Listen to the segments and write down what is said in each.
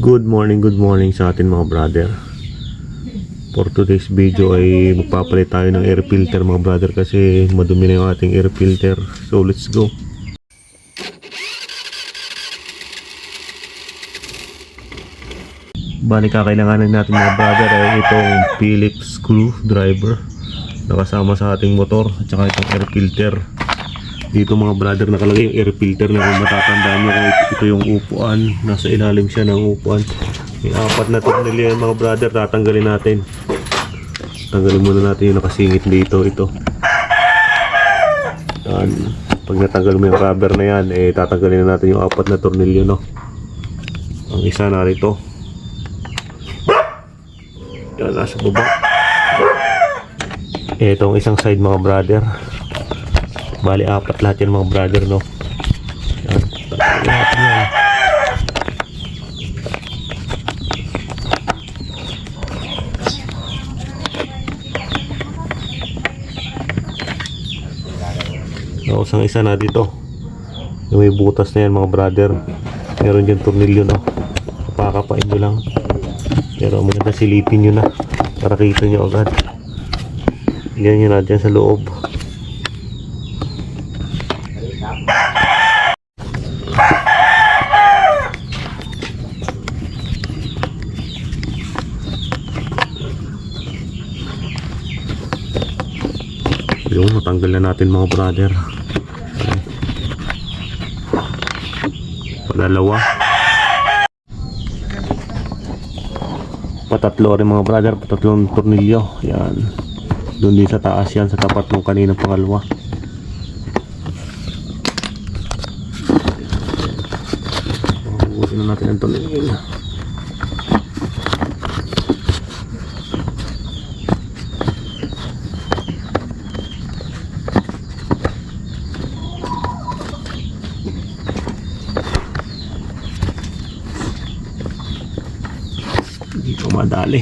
Good morning sa atin mga brother. For today's video ay magpapalit tayo ng air filter mga brother kasi madumi na yung ating air filter. So let's go. Bali kakailanganin natin mga brother ay itong Phillips screwdriver na kasama sa ating motor at saka itong air filter. Dito mga brother nakalagay yung air filter na kung matatandaan nyo kung ito yung upuan, nasa ilalim siya ng upuan. May apat na tornilyo yan mga brother, tatanggalin natin. Tanggalin muna natin yung nakasingit dito, ito. Yan. Pag natanggal mo yung rubber na yan, tatanggalin na natin yung apat na tornilyo, no? Ang isa na rito. Yan, nasa baba. Itong isang side mga brother. Bali apat lahat yan mga brother, no? Yan, tatanggalin natin yan. Isang isa na dito yung may butas na yan mga brother, meron dyan tornilyo, no? Kapakapain nyo lang, pero maganda silipin nyo na para kita nyo agad. Yan yun na dyan sa loob. Yun, matanggal na natin mga brother. Dalawa. Patatlo rin mga brother, patatlong tornilyo. Yan. Doon din sa taas yan, sa tapat ng kanina pangalawa. Hugutin na natin ang tornilyo. Dito madali.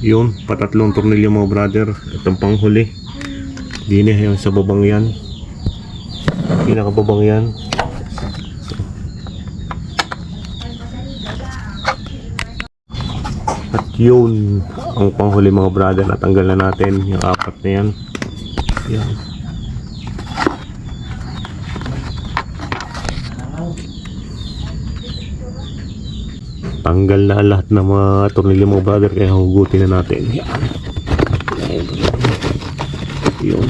Yun, patatlong tornilyo mga brother. Itong panghuli. Dine yung sa babang yan. Pinakababang yan. Yun ang panghuli mga brother, natanggal na natin yung apat na yan. Yan. Tanggal na lahat ng mga tornilyo mga brother, kaya hugutin na natin. Yan. Yun.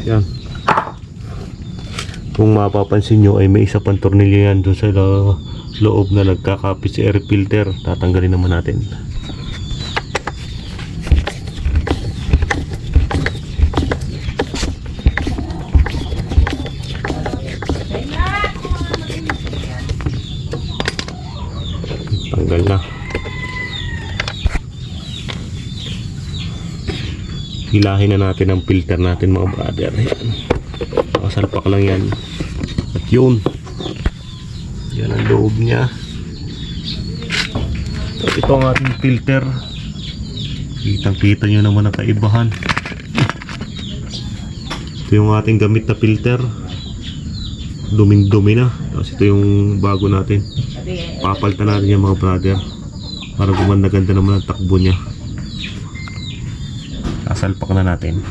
Yan. Kung mapapansin nyo ay may isa pang tornilyo yan doon sa loob na nagkakapit sa air filter. Tatanggalin naman natin. Tanggal na. Hilahin na natin ang filter natin mga brother. Yan. Nakasalpak lang yan. At yun, yan ang loob niya. So, ito ang ating filter. Kitang kita nyo naman ang kaibahan. Ito yung ating gamit na filter. Duming dumi na. Tapos ito yung bago natin. Papalitan natin yung mga brother para gumanda-ganda naman ang takbo niya. Salpak na natin.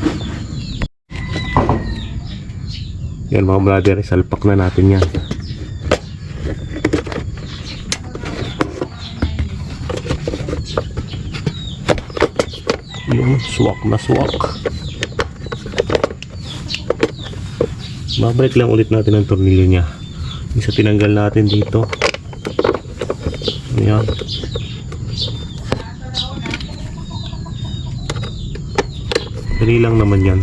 Yan mga brother, salpak na natin yan. Yung swak na swak. Babalik lang ulit natin ang tornilyo niya. Isa tinanggal natin dito. Ayan. Dali lang naman yan.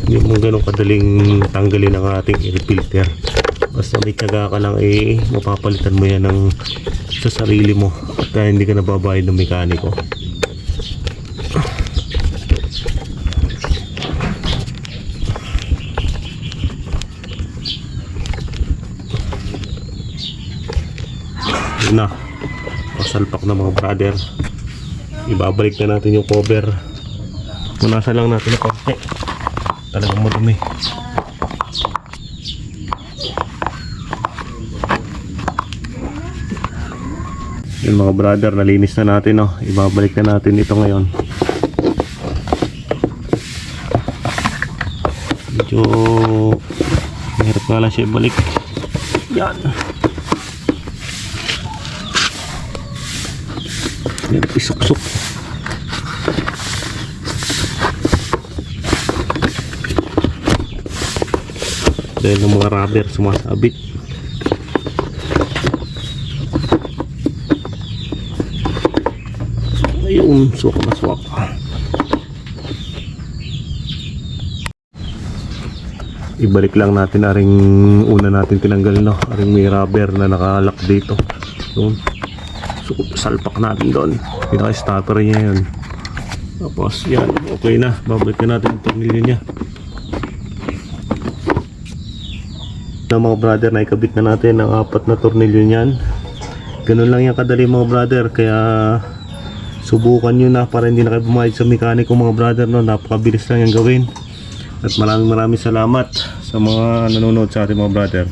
Hindi mo ganun kadaling tanggalin ang ating air filter. Basta may tiyaga ka lang, mapapalitan mo yan ng sa sarili mo at hindi ka nababayad ng mekaniko. na. Pasalpak na mga brother. Ibabalik na natin yung cover. Punasan lang natin na konti. Talagang madumi. Yung mga brother, nalinis na natin, no? Ibabalik na natin ito ngayon. Medyo mahirap nga lang siya ibalik. Yan. Yan, isuksok. Dahil ng mga rubber sumasabit. Ayun, swak na swak. Ibalik lang natin aring una natin tinanggal, no? Aring may rubber na nakalak dito. Doon. So, salpak natin doon. Pinaka-stopper niya yun. Tapos yan, okay na. Babalik na natin yung tornilyo niya. Na mga brother, naikabit na natin ang 4 na tornilyo niyan. Ganun lang yan kadali mga brother. Kaya subukan nyo na para hindi na kayo bumayad sa mekaniko mga brother, no? Napakabilis lang yung gawin. At maraming salamat sa mga nanonood sa ating mga brother.